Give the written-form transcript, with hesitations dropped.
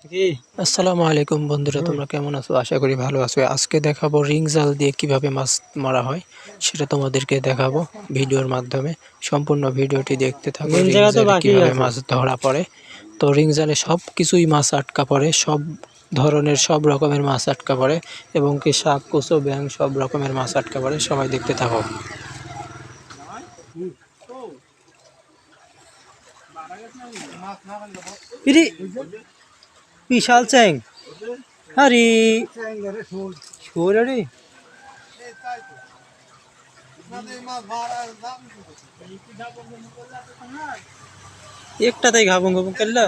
কি আসসালামু আলাইকুম বন্ধুরা, তোমরা কেমন আছো? আশা করি ভালো আছো। আজকে দেখাবো রিং জাল দিয়ে কিভাবে মাছ মারা হয়, সেটা তোমাদেরকে দেখাবো ভিডিওর মাধ্যমে। সম্পূর্ণ ভিডিওটি দেখতে থাকো। মেন রিং জায়গা তো জালে বাকি কিভাবে আছে। মাছ ধরা পড়ে। তো রিং জালে সব কিছুই মাছ আটকা পড়ে, সব ধরনের সব রকমের মাছ আটকা পড়ে, এবং কি সাপ কুচো ব্যাং সব রকমের মাছ আটকা পড়ে। সবাই দেখতে থাকো। ইরি বিশাল চ্যাং। আরে শোল রে একটাতেই ঘাবং ঘাবং করলো।